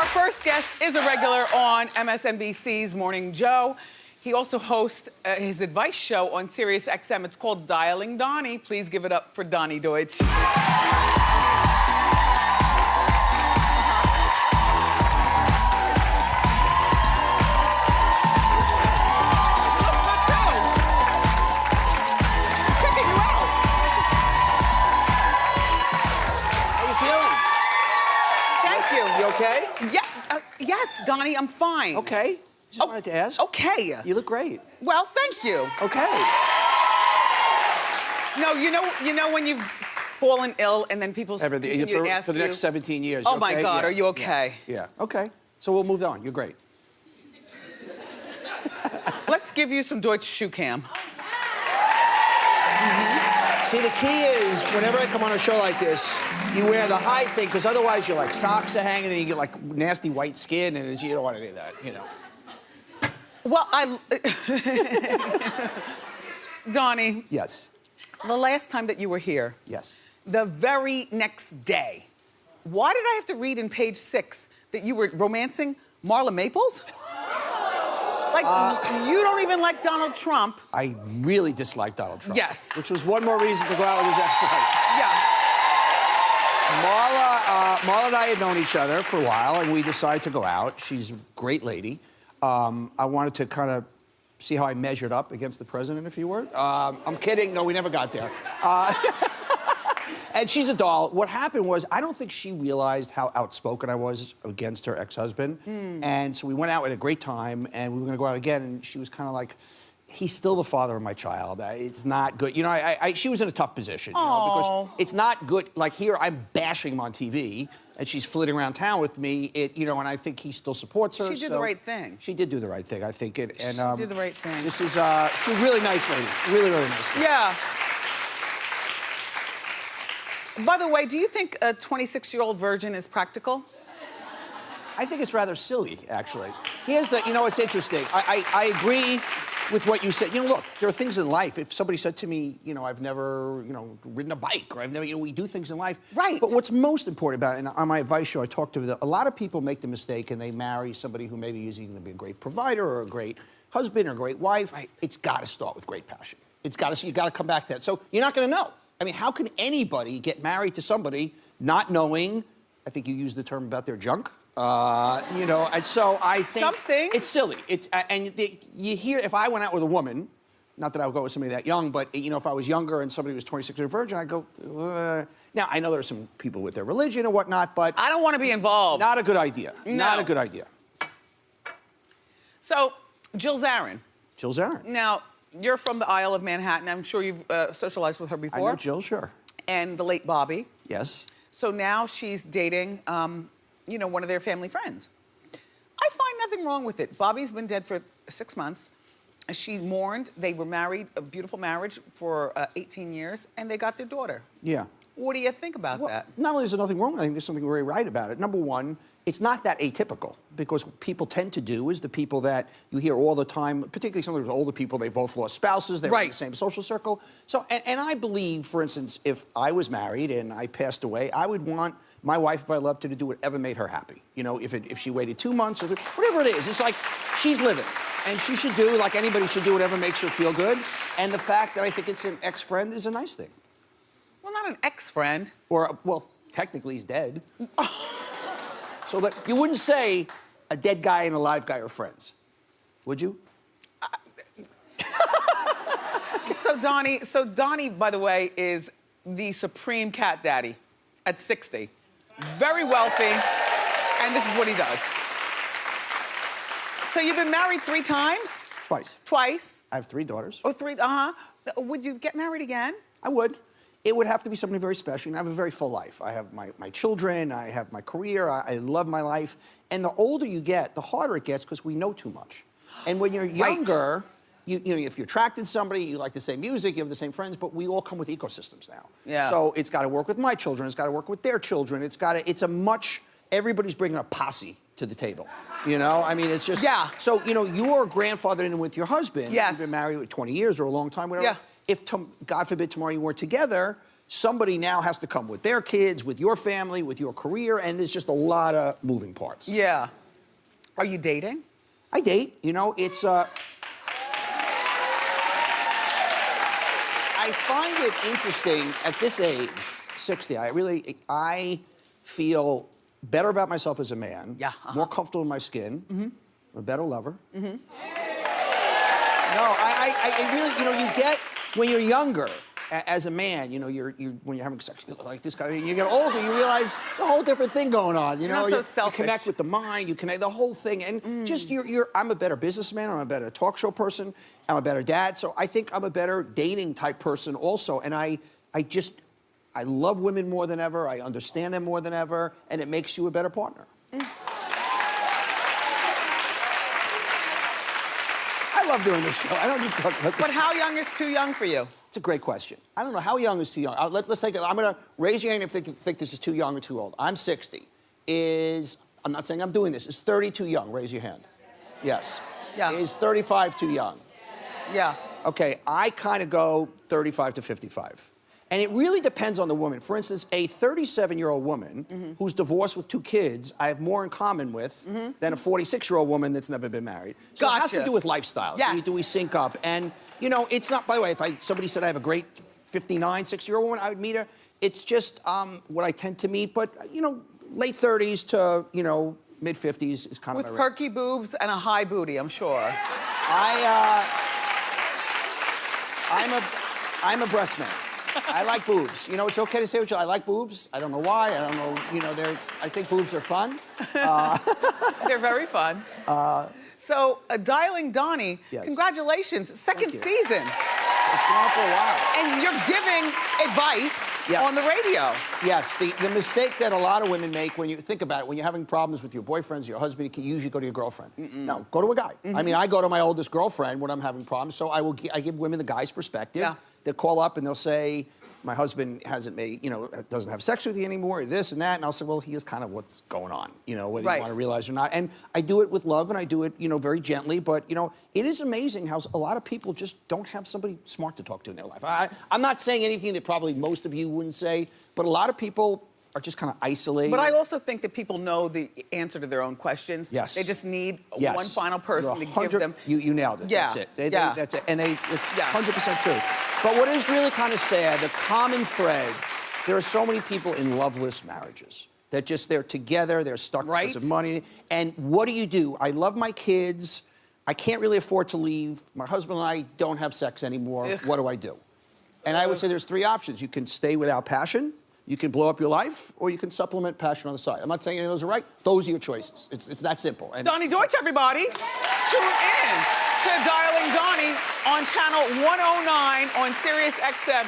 Our first guest is a regular on MSNBC's Morning Joe. He also hosts his advice show on Sirius XM. It's called Dialing Donny. Please give it up for Donny Deutsch. You okay? Yeah, yes, Donny, I'm fine. Okay. Just wanted to ask. Okay. You look great. Well, thank you. Okay. No, you know when you've fallen ill and then people continue to ask for the you, next 17 years. Oh my okay? God, yeah. are you okay? Yeah. Okay. So we'll move on. You're great. Let's give you some Deutsch shoe cam. See, the key is, whenever I come on a show like this, you wear the high thing, because otherwise your like socks are hanging and you get like nasty white skin, and you don't want any of that, you know. Well, Donny. Yes. The last time that you were here. Yes. The very next day. Why did I have to read in page 6 that you were romancing Marla Maples? Like, you don't even like Donald Trump. I really dislike Donald Trump. Yes. Which was one more reason to go out with his ex-wife. Yeah. Marla and I had known each other for a while, and we decided to go out. She's a great lady. I wanted to kind of see how I measured up against the president, if you were. I'm kidding. No, we never got there. And she's a doll. What happened was, I don't think she realized how outspoken I was against her ex-husband. And so we went out at a great time, and we were gonna go out again, and she was kind of like, he's still the father of my child. It's not good. You know, she was in a tough position, you know, because it's not good. Like here, I'm bashing him on TV, and she's flitting around town with me. You know, and I think he still supports her. She did the right thing. She did do the right thing, I think. She did the right thing. This is, she's a really nice lady. Really, really nice lady. Yeah. By the way, do you think a 26-year-old virgin is practical? I think it's rather silly, actually. Here's the, you know, it's interesting. I agree with what you said. You know, look, there are things in life. If somebody said to me, you know, I've never, you know, ridden a bike, or I've never, you know, we do things in life. Right. But what's most important about it, and on my advice show, I talk to a lot of people make the mistake and they marry somebody who maybe is going to be a great provider or a great husband or a great wife. Right. It's got to start with great passion. It's got to, you got to come back to that. So you're not going to know. I mean, how can anybody get married to somebody not knowing, I think you used the term about their junk, you know, and so I think it's silly. It's, you hear, if I went out with a woman, not that I would go with somebody that young, but, you know, if I was younger and somebody was 26 or a virgin, I'd go, Now, I know there are some people with their religion and whatnot, but... I don't want to be involved. Not a good idea. No. Not a good idea. So, Jill Zarin. Jill Zarin. Now, you're from the Isle of Manhattan. I'm sure you've socialized with her before. I know Jill, sure. And the late Bobby. Yes. So now she's dating, you know, one of their family friends. I find nothing wrong with it. Bobby's been dead for 6 months. She mourned. They were married, a beautiful marriage for 18 years, and they got their daughter. Yeah. What do you think about that? Not only is there nothing wrong, I think there's something very right about it. Number one, it's not that atypical, because what people tend to do is the people that you hear all the time, particularly some of those older people, they both lost spouses, they were in the same social circle. So, and I believe, for instance, if I was married and I passed away, I would want my wife, if I loved her, to do whatever made her happy. You know, if she waited 2 months or whatever it is, it's like she's living. And she should do, like anybody should do, whatever makes her feel good. And the fact that I think it's an ex-friend is a nice thing. Well, not an ex-friend. Or, well, technically he's dead. So that you wouldn't say a dead guy and a live guy are friends, would you? So Donny, by the way, is the supreme cat daddy at 60. Very wealthy, and this is what he does. So you've been married 3 times? Twice. Twice? I have 3 daughters. Oh, 3, Would you get married again? I would. It would have to be something very special. And I have a very full life. I have my children, I have my career, I love my life. And the older you get, the harder it gets, because we know too much. And when you're younger, you know, if you're attracted to somebody, you like the same music, you have the same friends, but we all come with ecosystems now. Yeah. So it's got to work with my children, it's got to work with their children, everybody's bringing a posse to the table. You know, I mean, it's just... Yeah. So, you know, you're grandfathered in with your husband. Yes. You've been married 20 years or a long time, whatever. Yeah. If, God forbid, tomorrow you weren't together, somebody now has to come with their kids, with your family, with your career, and there's just a lot of moving parts. Yeah. Are you dating? I date, you know, it's I find it interesting at this age, 60, I feel better about myself as a man. Yeah. More comfortable in my skin. I'm a better lover. No, I really, you know, you get, when you're younger, as a man, you know, when you're having sex, you look like this guy. You get older, you realize it's a whole different thing going on. You know, not so selfish. You connect with the mind, you connect the whole thing, and just I'm a better businessman. I'm a better talk show person. I'm a better dad. So I think I'm a better dating type person also. And I love women more than ever. I understand them more than ever, and it makes you a better partner. I love doing this show. I don't need to talk about this. But how young is too young for you? It's a great question. I don't know. How young is too young? Let's take it. I'm going to raise your hand if you think this is too young or too old. I'm 60. I'm not saying I'm doing this. Is 30 too young? Raise your hand. Yes. Yeah. Is 35 too young? Yeah. Okay, I kind of go 35 to 55. And it really depends on the woman. For instance, a 37-year-old woman who's divorced with 2 kids, I have more in common with than a 46-year-old woman that's never been married. So it has to do with lifestyle. Yes. Do we sync up? And, you know, it's not, by the way, if somebody said I have a great 59, 60-year-old woman, I would meet her. It's just what I tend to meet. But, you know, late 30s to, you know, mid-50s is kind of my range. With perky boobs and a high booty, I'm sure. I'm a breast man. I like boobs. You know, it's okay to say what you I like boobs. I don't know why. I don't know. You know, I think boobs are fun. They're very fun. So, Dialing Donny, yes. Congratulations. Second season. It's gone for a while. And you're giving advice on the radio. Yes, the mistake that a lot of women make when you think about it, when you're having problems with your boyfriends, your husband, you usually go to your girlfriend. No, go to a guy. I mean, I go to my oldest girlfriend when I'm having problems, so I give women the guy's perspective. Yeah. They'll call up and they'll say, my husband hasn't made, you know, doesn't have sex with you anymore, this and that. And I'll say, well, here's kind of what's going on, you know, whether you want to realize or not. And I do it with love and I do it, you know, very gently. But, you know, it is amazing how a lot of people just don't have somebody smart to talk to in their life. I'm not saying anything that probably most of you wouldn't say, but a lot of people are just kind of isolated. But I also think that people know the answer to their own questions. Yes. They just need one final person to give them. You nailed it. Yeah. That's it. That's it. And it's 100% true. But what is really kind of sad, the common thread, there are so many people in loveless marriages that just, they're together, they're stuck because of money. And what do? I love my kids. I can't really afford to leave. My husband and I don't have sex anymore. Ugh. What do I do? And I would say there's 3 options. You can stay without passion. You can blow up your life, or you can supplement passion on the side. I'm not saying any of those are right. Those are your choices. It's that simple. And Donny Deutsch, everybody. Tune in to Dialing Donny on channel 109 on Sirius XM.